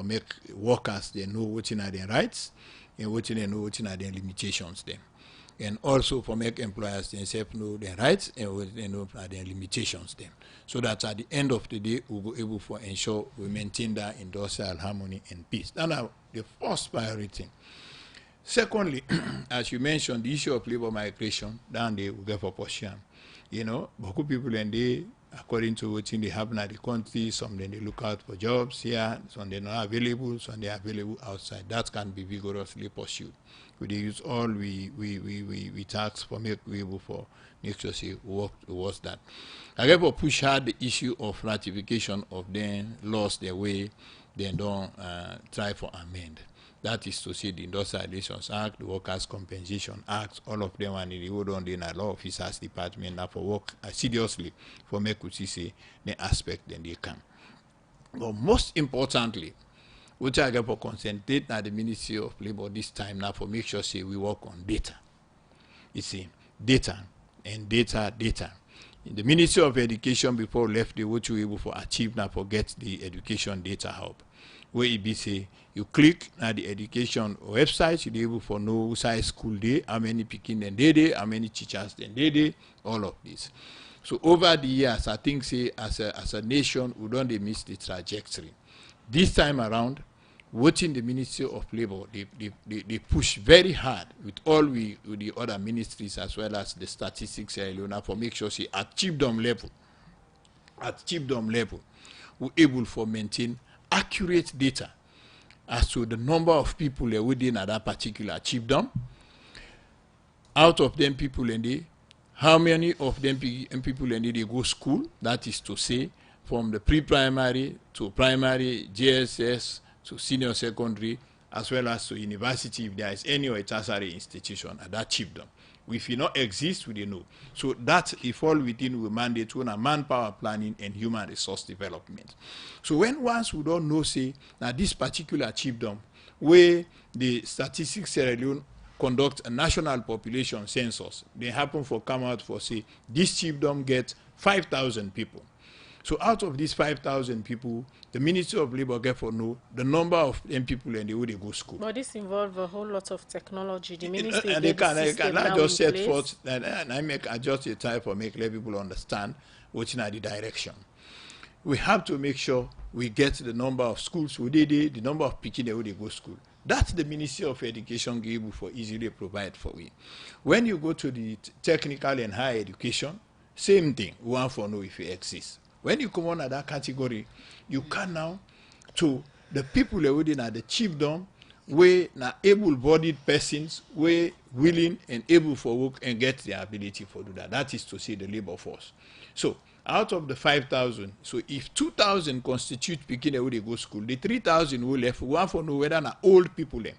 make workers they know what are their rights and what they know what are their limitations them. And also for make employers themselves know their rights and what they know are their limitations them. So that at the end of the day we'll be able to ensure we maintain that industrial harmony and peace. That's the first priority. Secondly, as you mentioned, the issue of labor migration, down there we get for portion. You know, beaucoup people and they, according to what they happen at the country, some then they look out for jobs here, some they're not available, some they're available outside. That can be vigorously pursued. We use all we tax for make we able for make sure say work towards that. However, push hard the issue of ratification of them lost their way, they don't try for amend. That is to say the Industrial Relations Act, the Workers' Compensation Act, all of them are in the hold on the law officers department now for work seriously for make we see the aspect then they can. But most importantly, which I get for concentrate now the Ministry of Labor this time now for make sure say we work on data. You see, data and data. In the Ministry of Education before left the what you able for achieve now for get the education data hub. Where it be say you click at the education website, you'll be able for know size school day, how many picking and day, how many teachers then day, all of this. So over the years, I think say as a nation, we don't miss the trajectory. This time around, watching the Ministry of Labor, they push very hard with with the other ministries as well as the statistics for make sure say at chiefdom level, we're able for maintain accurate data as to the number of people within that particular chiefdom. Out of them people in the, how many of them people in the they go school? That is to say, from the pre-primary to primary, JSS to senior secondary, as well as to university, if there is any or tertiary institution at that chiefdom. If it not exist, we don't know. So that it fall within we mandate on a manpower planning and human resource development. So when once we don't know, say, now this particular chiefdom, where the Statistics Sierra Leone conduct a national population census, they happen for come out for say, this chiefdom get 5,000 people. So out of these 5,000 people, the Ministry of Labor get for know the number of them people and the way they go school. But this involves a whole lot of technology. The ministry and they can I just set place. forth and I make adjust the time for make let people understand which in the direction. We have to make sure we get the number of schools we did the number of people who they go school. That's the Ministry of Education able for easily provide for we. When you go to the technical and higher education, same thing. We want to know if it exists. When you come on at that category, you can now to the people within at the chiefdom where now able-bodied persons were willing and able for work and get the ability for do that. That is to say the labor force. So out of the 5,000, so if 2,000 constitute picking where they go school, the 3,000 will left. We want to know whether na old people them.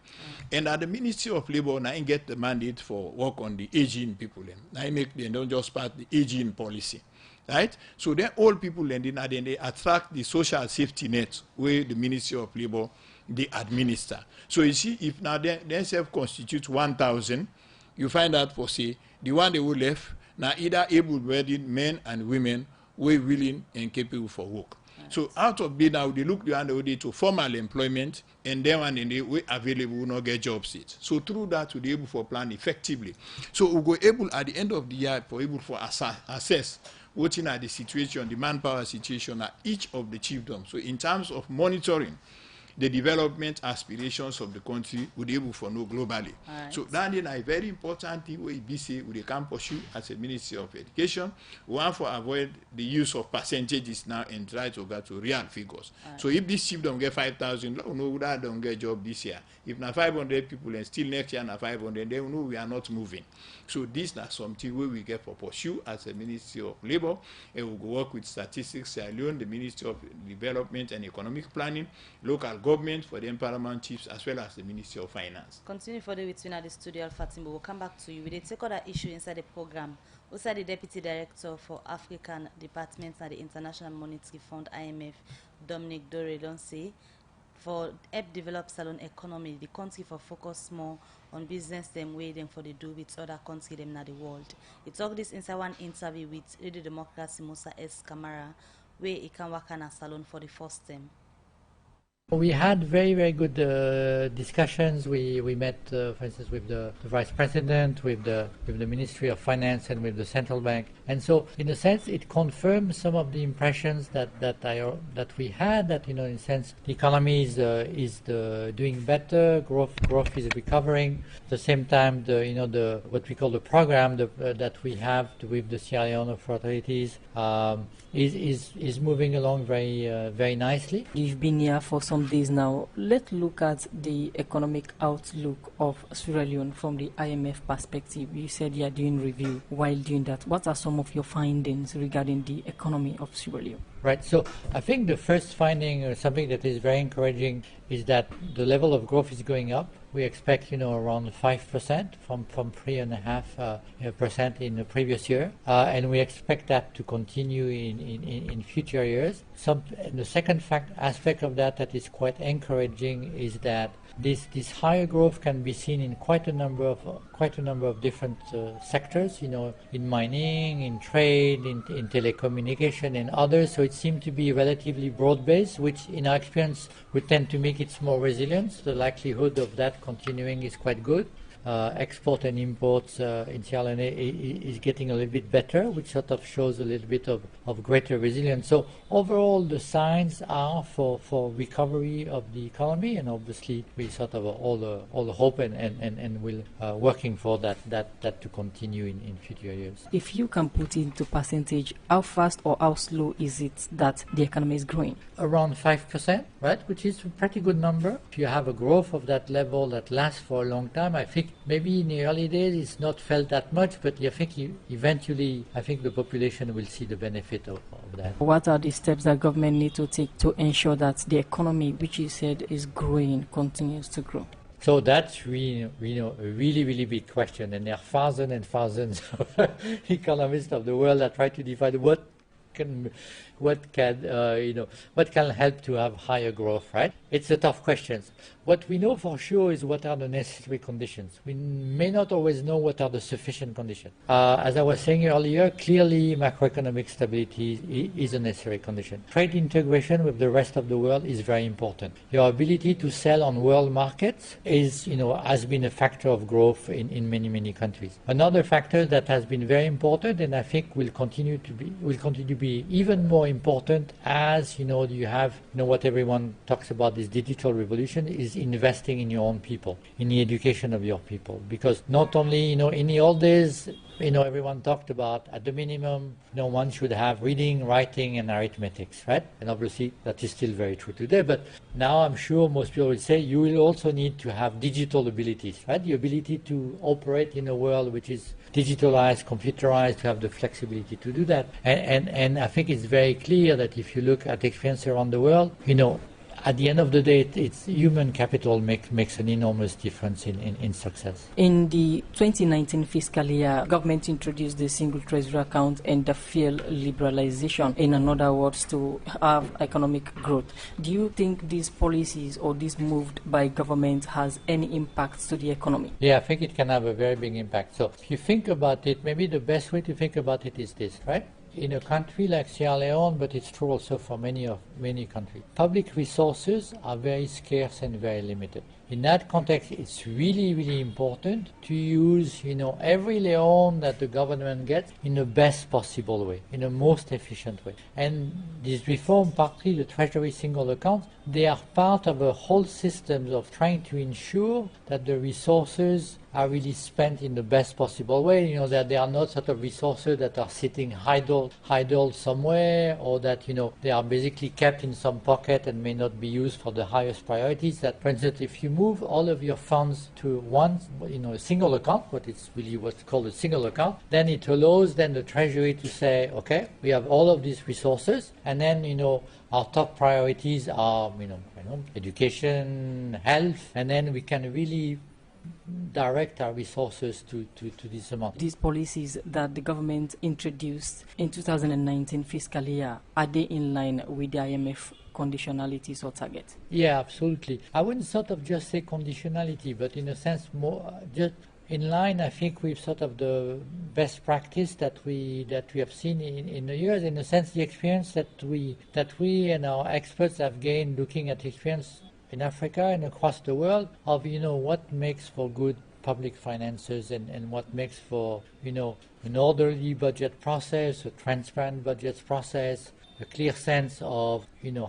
And at the Ministry of Labor now get the mandate for work on the aging people them. Now make them don't just part the aging policy. Right? So then all people and then they attract the social safety net where the Ministry of Labor they administer. So you see, if now they self constitute 1,000, you find out for say the one they will left now either able-bodied men and women were willing and capable for work. Right. So out of this now they look the other way to formal employment and then when they were available will not get job seats. So through that we'll be able for plan effectively. So we'll go able at the end of the year for able for assess watching at the situation, the manpower situation at each of the chiefdoms. So in terms of monitoring the development aspirations of the country, we'll be able to know globally. Right. So that is a very important thing we can pursue as a Ministry of Education. We want to avoid the use of percentages now and try to get to real figures. Right. So if this chiefdom get 5,000, we know that don't get job this year. If now 500 people and still next year now 500, then we know we are not moving. So this is something where we get for pursue as a Ministry of Labor, and we'll go work with Statistics Sierra Leone, the Ministry of Development and Economic Planning, local government for the empowerment chiefs, as well as the Ministry of Finance. Continue for the between at the studio, Fatima. We'll come back to you. We take other issue inside the program. Also, the Deputy Director for African Departments at the International Monetary Fund, IMF, Dominic Dore, don't say, for help develop salon economy, the country for focus more on business them way than for the do with other countries them in the world. He talked this inside one interview with Radio Democracy Musa S. Kamara, where he can work on a salon for the first time. We had very, very good discussions. We met, for instance, with the Vice President, with the Ministry of Finance, and with the Central Bank. And so, in a sense, it confirmed some of the impressions that we had. That, in a sense, the economy is doing better. Growth is recovering. At the same time, the what we call the program that we have with the Sierra Leone authorities is moving along very nicely. You've been here for some days now. Let's look at the economic outlook of Sierra Leone from the IMF perspective. You said you are doing review. While doing that, what are some of your findings regarding the economy of Sierra Leone? Right. So I think the first finding, or something that is very encouraging, is that the level of growth is going up. We expect, around 5% from 3.5% in the previous year, and we expect that to continue in future years. The second aspect of that is quite encouraging is that this higher growth can be seen in quite a number of different sectors, in mining, in trade, in telecommunication, and others. So it seems to be relatively broad-based, which in our experience would tend to make it more resilient. The likelihood of that continuing is quite good. Export and imports in Sierra Leone is getting a little bit better, which sort of shows a little bit of greater resilience. So overall, the signs are for recovery of the economy, and obviously we sort of all hope and will working for that to continue in future years. If you can put it into percentage, how fast or how slow is it that the economy is growing? Around 5%, right, which is a pretty good number. If you have a growth of that level that lasts for a long time, I think maybe in the early days it's not felt that much, but I think eventually the population will see the benefit of that. What are the steps that government need to take to ensure that the economy, which you said is growing, continues to grow? So that's really a really big question, and there are thousands and thousands of economists of the world that try to define what can help to have higher growth, right? It's a tough question. What we know for sure is what are the necessary conditions. We may not always know what are the sufficient conditions. As I was saying earlier, clearly macroeconomic stability is a necessary condition. Trade integration with the rest of the world is very important. Your ability to sell on world markets has been a factor of growth in many countries. Another factor that has been very important, and I think will continue to be even more important as you have what everyone talks about, this digital revolution, is investing in your own people, in the education of your people. Because not only in the old days everyone talked about at the minimum one should have reading, writing, and arithmetics, right? And obviously that is still very true today, but now I'm sure most people will say you will also need to have digital abilities, right? The ability to operate in a world which is digitalized, computerized, to have the flexibility to do that. And I think it's very clear that if you look at experience around the world, at the end of the day, it's human capital makes an enormous difference in success. In the 2019 fiscal year, government introduced the single treasury account and the field liberalization, in other words, to have economic growth. Do you think these policies or this move by government has any impact to the economy? Yeah, I think it can have a very big impact. So if you think about it, maybe the best way to think about it is this, right? In a country like Sierra Leone, but it's true also for many countries, public resources are very scarce and very limited. In that context, it's really important to use every leon that the government gets in the best possible way, in the most efficient way. And this reform, partly the Treasury single account, they are part of a whole system of trying to ensure that the resources are really spent in the best possible way. That they are not sort of resources that are sitting idle somewhere, or that they are basically kept in some pocket and may not be used for the highest priorities. That, for instance, if you move all of your funds to one, a single account, what's called a single account, then it allows the Treasury to say, okay, we have all of these resources, and then our top priorities are education, health, and then we can really direct our resources to this amount. These policies that the government introduced in 2019 fiscal year, are they in line with the IMF conditionalities or targets? Yeah, absolutely. I wouldn't sort of just say conditionality, but in a sense more just in line, I think, with sort of the best practice that we have seen in the years. In a sense, the experience that we and our experts have gained looking at experience in Africa and across the world of, what makes for good public finances and what makes for, an orderly budget process, a transparent budget process, a clear sense of,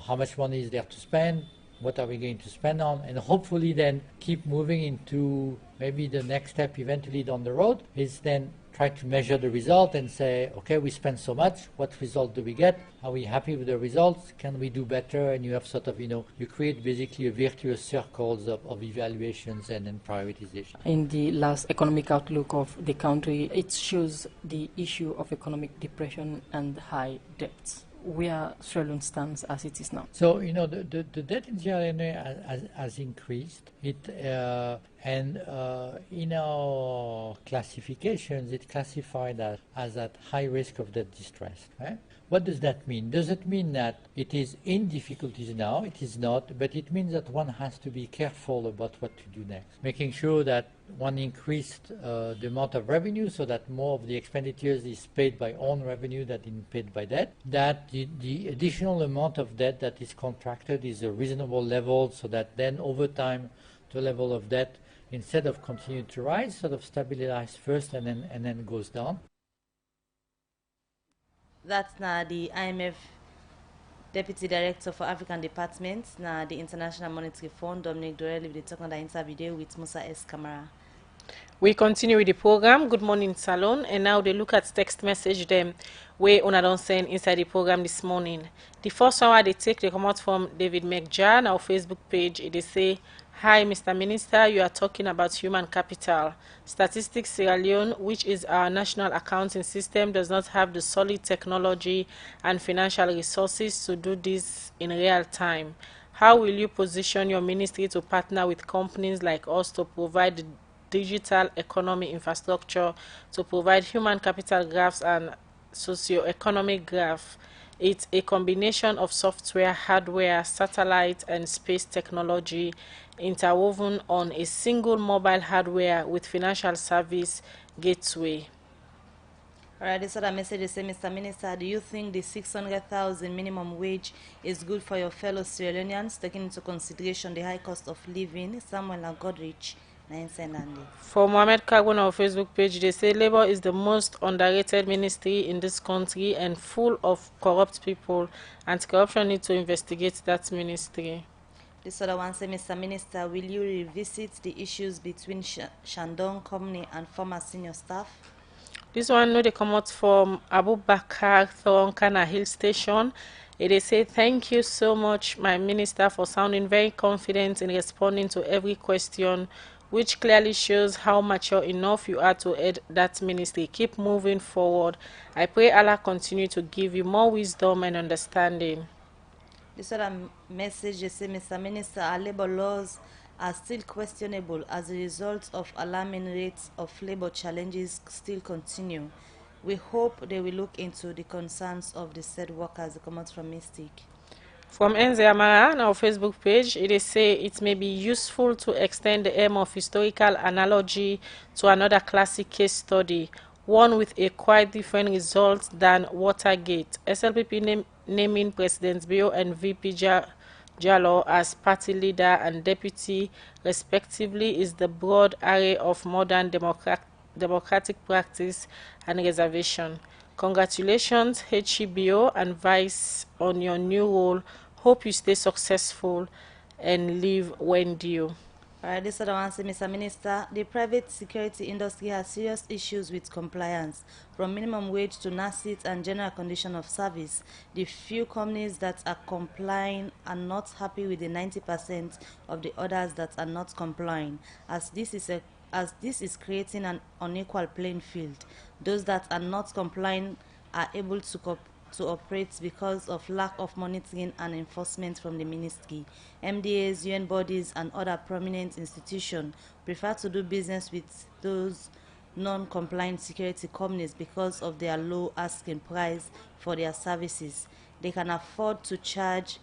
how much money is there to spend, what are we going to spend on, and hopefully then keep moving into maybe the next step eventually down the road is then try to measure the result and say, okay, we spent so much, what result do we get? Are we happy with the results? Can we do better? And you have sort of, you create basically a virtuous circles of evaluations and then prioritization. In the last economic outlook of the country, it shows the issue of economic depression and high debts. Where Sierra Leone stands as it is now. So, the debt in Sierra Leone has increased. And in our classifications, it classified as at high risk of debt distress. Right? What does that mean? Does it mean that it is in difficulties now? It is not, but it means that one has to be careful about what to do next, making sure that one increased the amount of revenue so that more of the expenditures is paid by own revenue than is paid by debt, that the additional amount of debt that is contracted is a reasonable level so that then over time the level of debt, instead of continuing to rise, sort of stabilize first and then goes down. That's now the IMF Deputy Director for African Department, now the International Monetary Fund, Dominic Dorelli, will talk on the interview with Musa S. Kamara. We continue with the program. Good morning, Salon. And now they look at text message them where una don't send inside the program this morning. The first one they come out from David McJan, our Facebook page. They say, "Hi, Mr. Minister, you are talking about human capital. Statistics Sierra Leone, which is our national accounting system, does not have the solid technology and financial resources to do this in real time. How will you position your ministry to partner with companies like us to provide the digital economy infrastructure to provide human capital graphs and socio-economic graph? It's a combination of software, hardware, satellite, and space technology interwoven on a single mobile hardware with financial service gateway." All right, this other message is, Mr. Minister, do you think the 600,000 minimum wage is good for your fellow Sierra Leoneans, taking into consideration the high cost of living? Samuel Godrich, INSAI. For Mohamed Kagun, our Facebook page, they say labor is the most underrated ministry in this country and full of corrupt people. Anti-corruption needs to investigate that ministry. This other one says, Mr. Minister, will you revisit the issues between Shandong Company and former senior staff? This one, no, they come out from Abu Bakar Thoronkana Hill Station. They say, "Thank you so much, my minister, for sounding very confident in responding to every question, which clearly shows how mature enough you are to head that ministry. Keep moving forward. I pray Allah continue to give you more wisdom and understanding." This other message, they say, Mr. Minister, our labor laws are still questionable as a result of alarming rates of labor challenges still continue. We hope they will look into the concerns of the said workers. Come out from Mystic. From Enze Amara on our Facebook page, they say it may be useful to extend the aim of historical analogy to another classic case study, one with a quite different result than Watergate. SLPP naming President Bio and VP Jallow as party leader and deputy, respectively, is the broad array of modern democratic practice and reservation. Congratulations, HCBO and Vice, on your new role. Hope you stay successful and live when due. All right, this other one says, Mr. Minister, the private security industry has serious issues with compliance, from minimum wage to NACIT and general condition of service. The few companies that are complying are not happy with the 90% of the others that are not complying, as this is creating an unequal playing field. Those that are not complying are able to operate because of lack of monitoring and enforcement from the ministry. MDAs, UN bodies, and other prominent institutions prefer to do business with those non-compliant security companies because of their low asking price for their services. They can afford to charge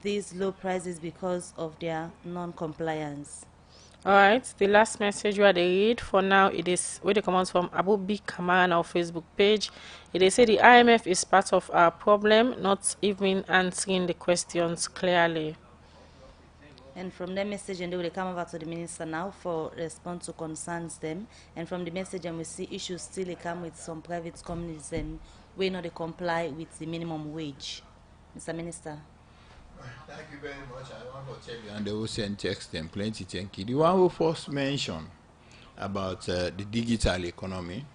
these low prices because of their non-compliance. All right, the last message where they read for now, it is where they come out from Abu B. Kamara on our Facebook page. They say the IMF is part of our problem, not even answering the questions clearly. And from that message, and they will come over to the minister now for response to concerns them. And from the message, and we see issues still come with some private companies and we not comply with the minimum wage. Mr. Minister. Thank you very much. I want to tell you, and they will send text them plenty. Thank you. The one who first mentioned about the digital economy,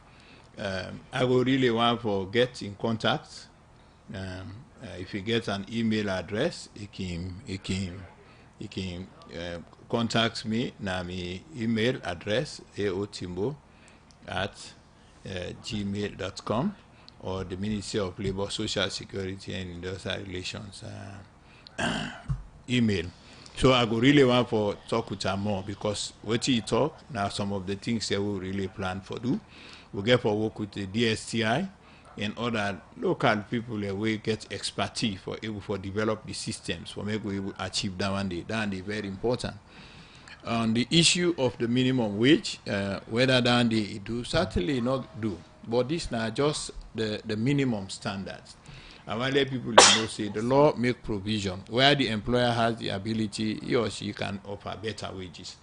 I would really want to get in contact. If you get an email address, you can contact me. Now, my email address aotimbo@gmail.com or the Ministry of Labor, Social Security and Industrial Relations email. So I go really want to talk with her more, because what you talk now, some of the things that we really plan for do. We get for work with the DSTI and other local people that we get expertise for able for develop the systems for make we able achieve that one day. That is very important. On the issue of the minimum wage, whether that they do, certainly not do. But this now just the minimum standards. I want to let people know, say the law make provision where the employer has the ability, he or she can offer better wages.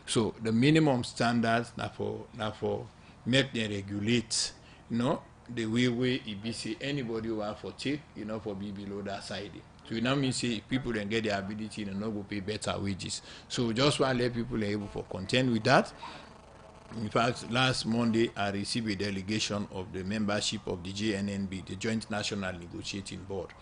So the minimum standards now for make them regulate, the way it be say anybody who have for take, for be below that side. So it now means say people then get the ability and not go pay better wages. So just want to let people able for contend with that. In fact, last Monday, I received a delegation of the membership of the JNNB, the Joint National Negotiating Board.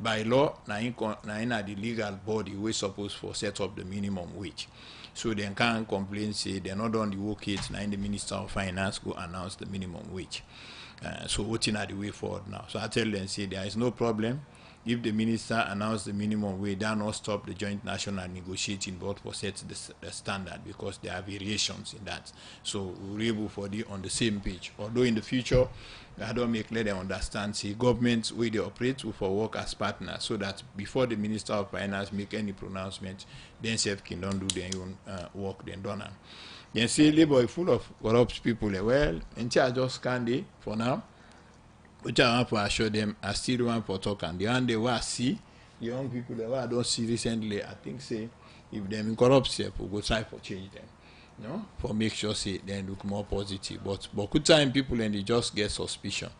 By law, na the legal body we supposed for set up the minimum wage. So they can't complain, say they're not on the work it, now the Minister of Finance go announce the minimum wage. So what's in the way forward now? So I tell them, say there is no problem. If the minister announced the minimum wage, that not stop the Joint National Negotiating Board for set the standard, because there are variations in that. So we're able for the on the same page. Although in the future, I don't let them understand, see, governments where they operate will for work as partners, so that before the Minister of Finance make any pronouncement, then self can don't do their own work, then done. Then say labor is full of corrupt people. Well, and I just can't they for now. Which I want to assure them, I still want to talk, and the one they will see, the young people that I don't see recently, I think say, if them corrupt self, we'll go try for change them, for make sure say they look more positive. But good time people and they just get suspicion.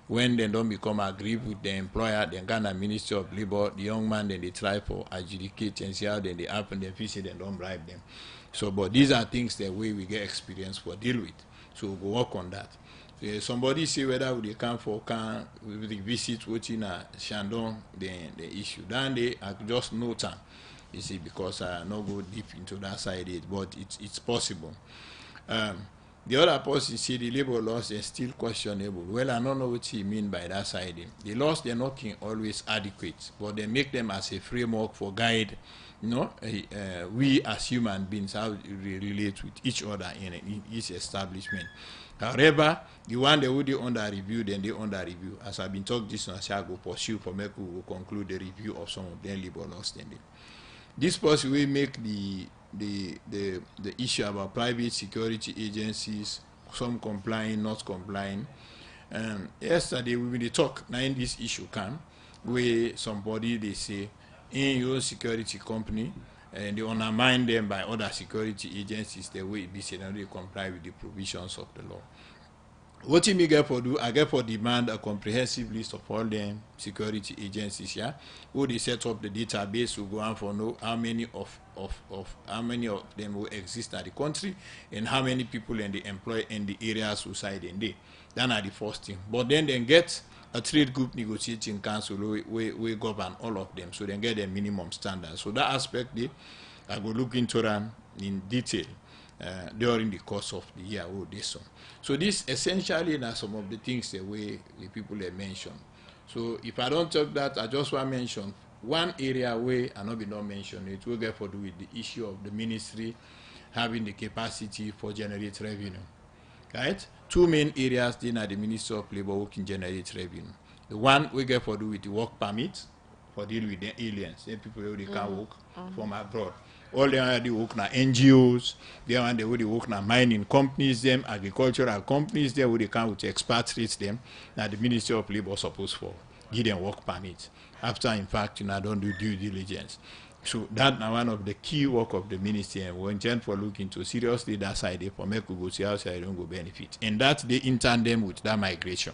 When they don't become aggrieved with the employer, then Ghana Ministry of Labor, the young man then they try for adjudicate and see how then they happen, then visit and don't bribe them. So, but these are things that we get experience for deal with. So we'll work on that. Somebody say whether they come for visit watching Shandong the issue. Then they just no time. You see, because I not go deep into that side yet, but it's possible. The other person say the labor laws are still questionable. Well, I don't know what he mean by that side. The laws they're not always adequate, but they make them as a framework for guide. We as human beings how we relate with each other in each establishment. However, the one they would under review, then they under review. As I've been talking this, I shall go pursue for make we will conclude the review of some of them labor laws. This person will make the issue about private security agencies, some complying, not complying. Yesterday we will talk. Now in this issue come where somebody they say in your security company, and they undermine them by other security agencies, the way it be said, and they comply with the provisions of the law. What you get for do? I get for demand a comprehensive list of all them security agencies, who they set up the database, will go on for know how many of them will exist in the country and how many people and they employ in the areas outside in there. That are the first thing. But then get a trade group negotiating council we govern all of them, so they get their minimum standards. So that aspect I go look into them in detail during the course of the year. So this essentially are some of the things that the people have mentioned. So if I don't talk that, I just want to mention one area where I not be not mentioned. It will get to do with the issue of the ministry having the capacity for generate revenue. Right? Two main areas then are the Ministry of Labor who can generate revenue. The one we get for do with the work permit for deal with the aliens, the people who they can work from abroad. All they are the work na NGOs, they are the work na mining companies, them agricultural companies, there who they can with expatriates them. Now the Ministry of Labor supposed for give them work permit. After in fact don't do due diligence. So that now one of the key work of the ministry, and we intend for looking to seriously that side for make we go see how side don't go benefit. And that they in tandem with that migration.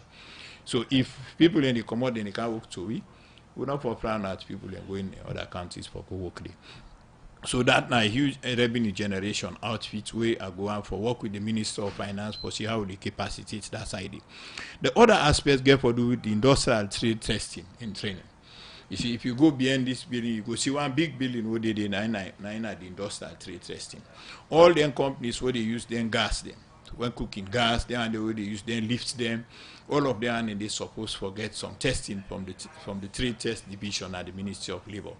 So if people in the commodity they can work to we not for plan that people are going in other countries for go work there. So that now huge revenue generation outfit way I go on for work with the Minister of Finance for see how they capacitate that side. The other aspects get for do with the industrial trade testing and training. You see, if you go beyond this building, you go see one big building where they did nine the industrial trade testing. All them companies where they use them gas them. When cooking gas, they and the way they use them lift them. All of them and they supposed to get some testing from the trade test division at the Ministry of Labor.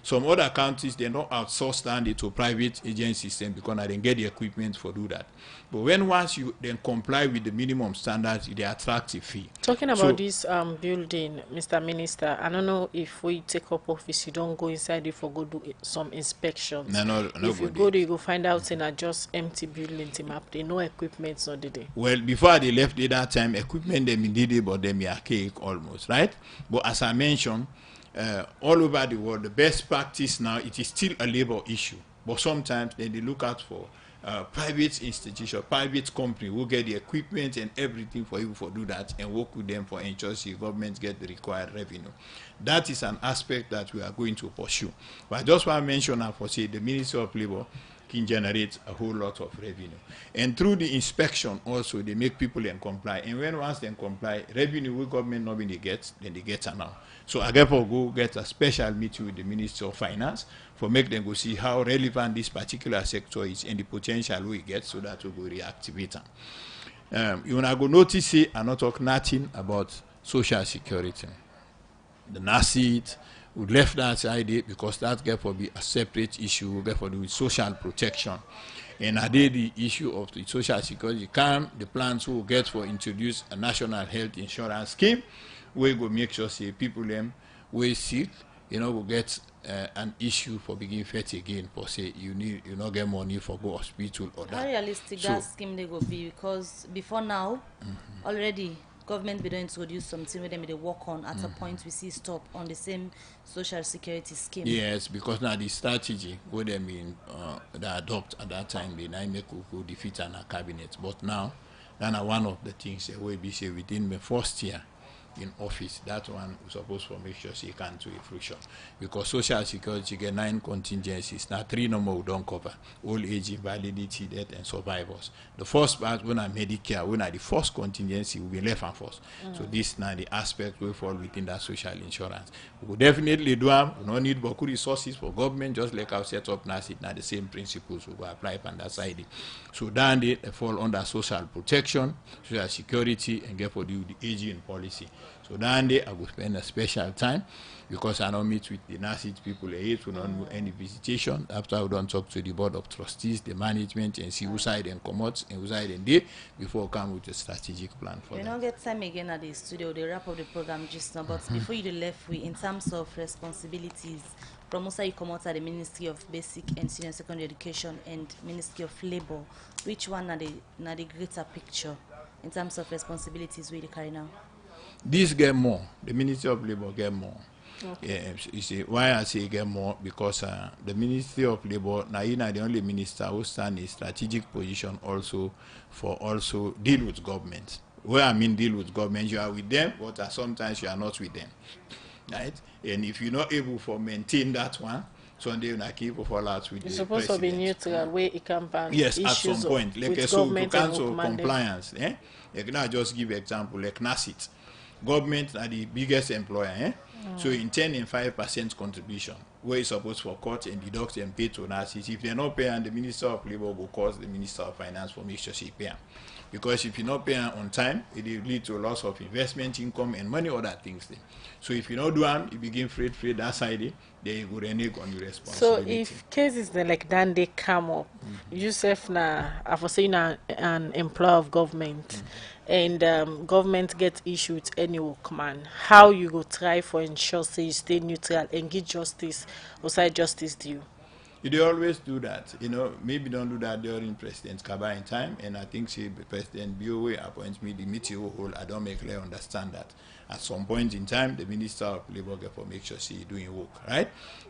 Some other countries they don't outsource that to private agencies because they didn't get the equipment for do that. But when once you then comply with the minimum standards, they attract a fee. Talking about this building, Mr. Minister, I don't know if we take up office, you don't go inside it for go do some inspections. No, if you go there, you go find out in a just empty building team up. They no equipment so did they. Well, before they left at that time, equipment them did it, but them archaic almost, right? But as I mentioned, all over the world, the best practice now, it is still a labor issue. But sometimes they look out for private institution, private company who get the equipment and everything for you for do that and work with them for ensure the government get the required revenue. That is an aspect that we are going to pursue. But I just want to mention now for say the Ministry of Labor can generate a whole lot of revenue. And through the inspection also, they make people and comply. And when once they comply, revenue will government not really get, then they get it now. So I therefore go get a special meeting with the Minister of Finance for make them go see how relevant this particular sector is and the potential we get so that we will reactivate them. You wanna go notice say I not talk nothing about social security. The NACIT, we left that side because that get for be a separate issue, we get for do with social protection. And I did the issue of the social security the plans will get for introduce a national health insurance scheme. We go make sure say people them we sick, will get an issue for begin fit again for say you not get money for go hospital or that. How realistic that scheme they go be? Because before now, already government be don't introduce something where they work on at a point we see stop on the same social security scheme. Yes, because now the strategy where they mean they adopt at that time they now make go defeat an cabinet. But now that's one of the things that we be say within the first year in office, that one is supposed to make sure she can do a fruition. Because social security get 9 contingencies. Now 3 number we don't cover. Old age, invalidity, death, and survivors. The first part, when I Medicare, when I the first contingency will be left and first. So this now the aspect will fall within that social insurance. We will definitely do them. We don't need beaucoup resources for government, just like our set up now, now the same principles will apply on that side. So then they fall under social protection, social security, and get for the aging policy. So that day I will spend a special time because I don't meet with the NACIT people here to not do any visitation. After I don't talk to the board of trustees, the management, and see who side and come out and who side and day before I come with a strategic plan for them. We don't get time again at the studio. They wrap up the program just now, but before you left with in terms of responsibilities, from also you come out at the Ministry of Basic and Senior Secondary Education and Ministry of Labor. Which one are the greater picture in terms of responsibilities we carry now? This get more. The Ministry of Labor get more. Okay. You see, why I say get more? Because the Ministry of Labor, now you know the only minister who stand in strategic position also for also deal with government. Where I mean deal with government, you are with them, but sometimes you are not with them. Right? And if you're not able to maintain that one, Sunday you not keep fall out with it's the supposed president. to be neutral where it can ban Yes, at issues some point. Like with so to government cancel and compliance. Like now just give example like NACIT. Government are the biggest employer. So in 10 and 5% contribution, where it's supposed for cut and deduct and pay to NACIT. If they're not paying, the Minister of Labor will cause the Minister of Finance for make sure she pay. Because if you're not paying on time, it will lead to a loss of investment income and many other things. There. So if you don't do them, you begin free that side, then you go renege on your responsibility. So if cases like that they come up, yourself now, I was saying an employer of government, and government get issued any workman, how you go try for ensure say you stay neutral and give justice outside justice due? They always do that. Maybe don't do that during President Kaba time, and I think President BOA appoints me the meeting whole. I don't make clear understand that. At some point in time, the Minister of Labour get for make sure she doing work, right?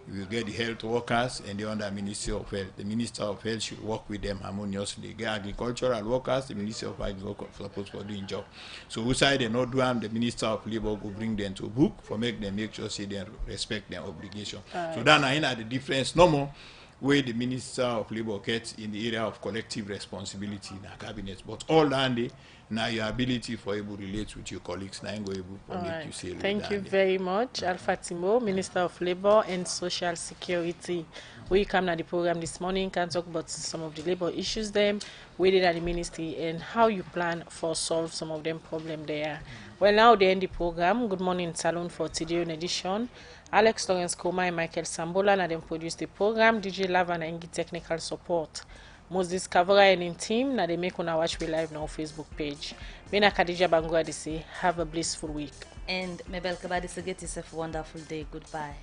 You will get the health workers and the under Ministry of Health. The Minister of Health should work with them harmoniously. Get agricultural workers, the Ministry of Agriculture supposed for doing job. So outside they not do them, the Minister of Labour will bring them to book for make sure she they respect their obligation. So then I know the difference no more where the Minister of Labour gets in the area of collective responsibility in the cabinet. But all that now your ability for able to relate with your colleagues now able to make you say. Thank you very much, Alpha Timo, Minister of Labour and Social Security. We come to the program this morning, can talk about some of the labor issues them, we did at the ministry and how you plan for solve some of them problem there. Well, now they end the program. Good morning, Salon for today edition. Alex Lawrence Koma and Michael Sambola and them produce the program. DJ Lavan and technical support. Moses Kavara and in team now they make on our watch we live now Facebook page. Mena Khadija Bangwa say have a blissful week. And Mabel Kabadi say get yourself a wonderful day. Goodbye.